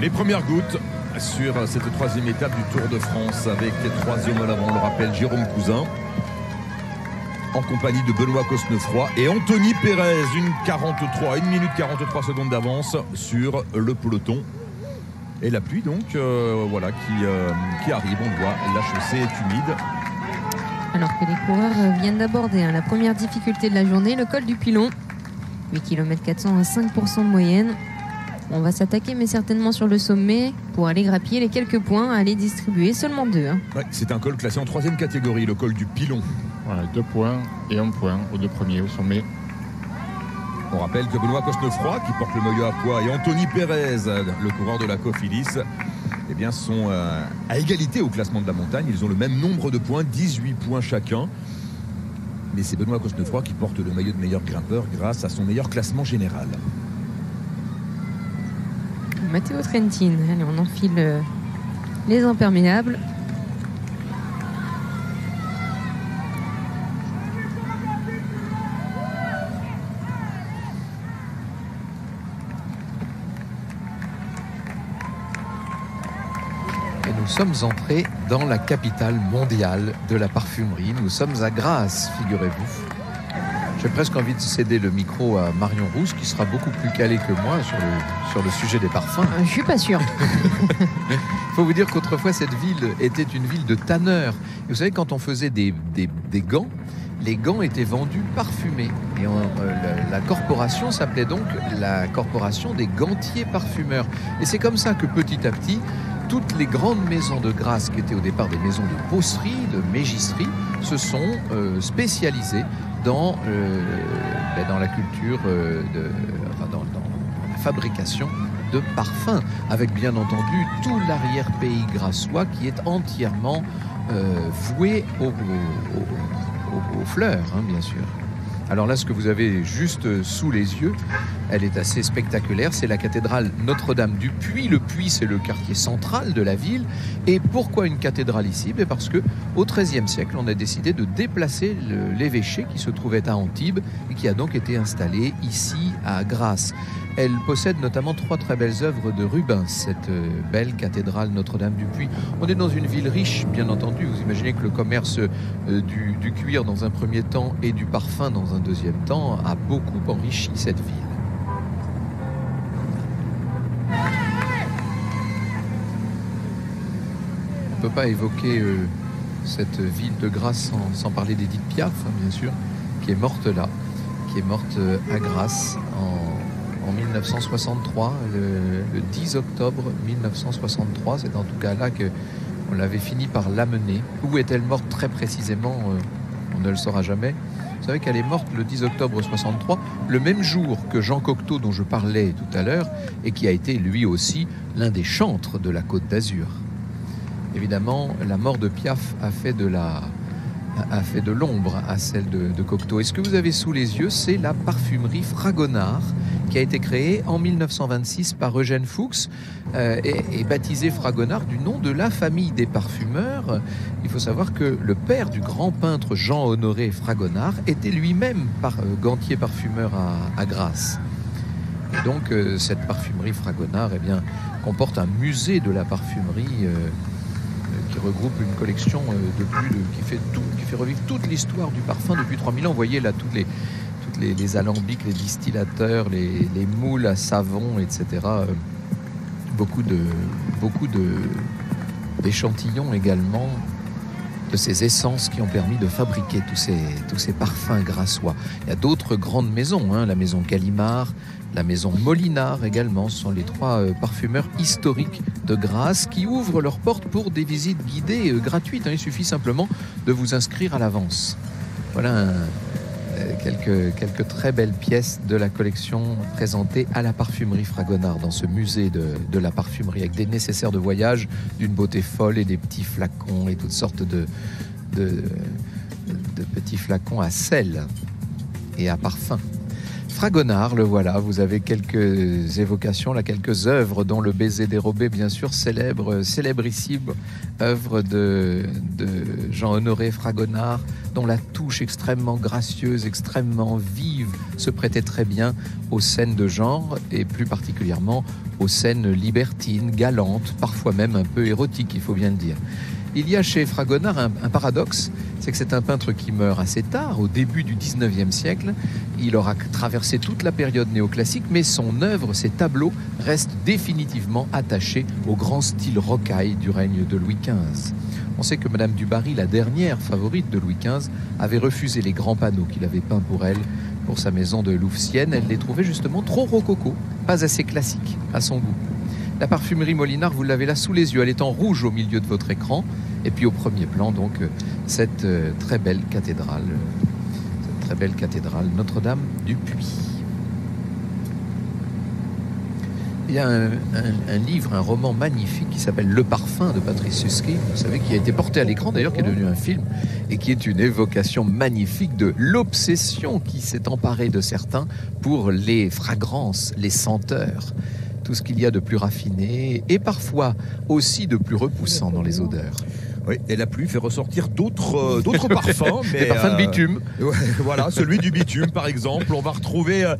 Les premières gouttes sur cette troisième étape du Tour de France avec 3 hommes à l'avant, on le rappelle, Jérôme Cousin en compagnie de Benoît Cosnefroy et Anthony Pérez, 1 minute 43 secondes d'avance sur le peloton. Et la pluie donc qui arrive, on le voit, la chaussée est humide. Alors que les coureurs viennent d'aborder la première difficulté de la journée, le col du Pilon, 8 km 400 à 5% de moyenne. On va s'attaquer mais certainement sur le sommet pour aller grappiller les quelques points à aller distribuer, seulement 2. Ouais, c'est un col classé en 3e catégorie, le col du Pilon. Voilà, 2 points et 1 point aux 2 premiers au sommet. On rappelle que Benoît Cosnefroy, qui porte le maillot à pois, et Anthony Pérez, le coureur de la Cofidis, eh bien, sont à égalité au classement de la montagne. Ils ont le même nombre de points, 18 points chacun. Mais c'est Benoît Cosnefroy qui porte le maillot de meilleur grimpeur grâce à son meilleur classement général. Matteo Trentin, allez, on enfile les imperméables. Et nous sommes entrés dans la capitale mondiale de la parfumerie. Nous sommes à Grasse, figurez-vous. J'ai presque envie de céder le micro à Marion Rousse, qui sera beaucoup plus calée que moi sur le sujet des parfums. Je suis pas sûr. Il faut vous dire qu'autrefois, cette ville était une ville de tanneurs. Et vous savez, quand on faisait des gants, les gants étaient vendus parfumés. Et la corporation s'appelait donc la corporation des gantiers parfumeurs. Et c'est comme ça que petit à petit, toutes les grandes maisons de Grasse, qui étaient au départ des maisons de peausserie, de mégisserie, se sont spécialisées dans la culture, dans la fabrication de parfums, avec bien entendu tout l'arrière-pays grassois qui est entièrement voué aux fleurs, bien sûr. Alors là, ce que vous avez juste sous les yeux, elle est assez spectaculaire. C'est la cathédrale Notre-Dame du Puy. Le Puy, c'est le quartier central de la ville. Et pourquoi une cathédrale ici ? Parce qu'au XIIIe siècle, on a décidé de déplacer l'évêché qui se trouvait à Antibes et qui a donc été installé ici à Grasse. Elle possède notamment 3 très belles œuvres de Rubens, cette belle cathédrale Notre-Dame du Puy. On est dans une ville riche, bien entendu. Vous imaginez que le commerce du cuir dans un premier temps et du parfum dans un deuxième temps a beaucoup enrichi cette ville. On ne peut pas évoquer cette ville de Grasse sans parler d'Édith Piaf, bien sûr, qui est morte là, qui est morte à Grasse en 1963, le 10 octobre 1963. C'est en tout cas là qu'on l'avait fini par l'amener. Où est-elle morte très précisément ? On ne le saura jamais. Vous savez qu'elle est morte le 10 octobre 63, le même jour que Jean Cocteau, dont je parlais tout à l'heure, et qui a été lui aussi l'un des chantres de la Côte d'Azur. Évidemment, la mort de Piaf a fait de l'ombre à celle de Cocteau. Et ce que vous avez sous les yeux, c'est la parfumerie Fragonard, qui a été créée en 1926 par Eugène Fuchs et baptisée Fragonard du nom de la famille des parfumeurs. Il faut savoir que le père du grand peintre Jean-Honoré Fragonard était lui-même gantier parfumeur à Grasse. Et donc cette parfumerie Fragonard comporte un musée de la parfumerie qui regroupe une collection qui fait revivre toute l'histoire du parfum depuis 3000 ans. Vous voyez là toutes les alambics, les distillateurs, les moules à savon, etc. Beaucoup d'échantillons également de ces essences qui ont permis de fabriquer tous ces parfums grassois. Il y a d'autres grandes maisons, la maison Gallimard, la maison Molinard également. Ce sont les 3 parfumeurs historiques de Grasse qui ouvrent leurs portes pour des visites guidées gratuites. Il suffit simplement de vous inscrire à l'avance. Voilà quelques très belles pièces de la collection présentées à la parfumerie Fragonard dans ce musée de la parfumerie, avec des nécessaires de voyage d'une beauté folle et des petits flacons et toutes sortes de petits flacons à sel et à parfum. Fragonard, le voilà, vous avez quelques évocations, là, quelques œuvres, dont Le baiser dérobé, bien sûr, célébrissime œuvre de Jean-Honoré Fragonard, dont la touche extrêmement gracieuse, extrêmement vive, se prêtait très bien aux scènes de genre, et plus particulièrement aux scènes libertines, galantes, parfois même un peu érotiques, il faut bien le dire. Il y a chez Fragonard un paradoxe, c'est que c'est un peintre qui meurt assez tard, au début du 19e siècle. Il aura traversé toute la période néoclassique, mais son œuvre, ses tableaux, restent définitivement attachés au grand style rocaille du règne de Louis XV. On sait que Madame du Barry, la dernière favorite de Louis XV, avait refusé les grands panneaux qu'il avait peints pour elle, pour sa maison de Louvciennes. Elle les trouvait justement trop rococo, pas assez classiques à son goût. La parfumerie Molinard, vous l'avez là sous les yeux, elle est en rouge au milieu de votre écran. Et puis au premier plan, donc, cette très belle cathédrale Notre-Dame du Puy. Il y a un livre, un roman magnifique qui s'appelle Le Parfum de Patrice Susskind, vous savez, qui a été porté à l'écran d'ailleurs, qui est devenu un film, et qui est une évocation magnifique de l'obsession qui s'est emparée de certains pour les fragrances, les senteurs, tout ce qu'il y a de plus raffiné et parfois aussi de plus repoussant dans les odeurs. Oui, et la pluie fait ressortir d'autres parfums. Des parfums de bitume. Voilà, celui du bitume par exemple. On va retrouver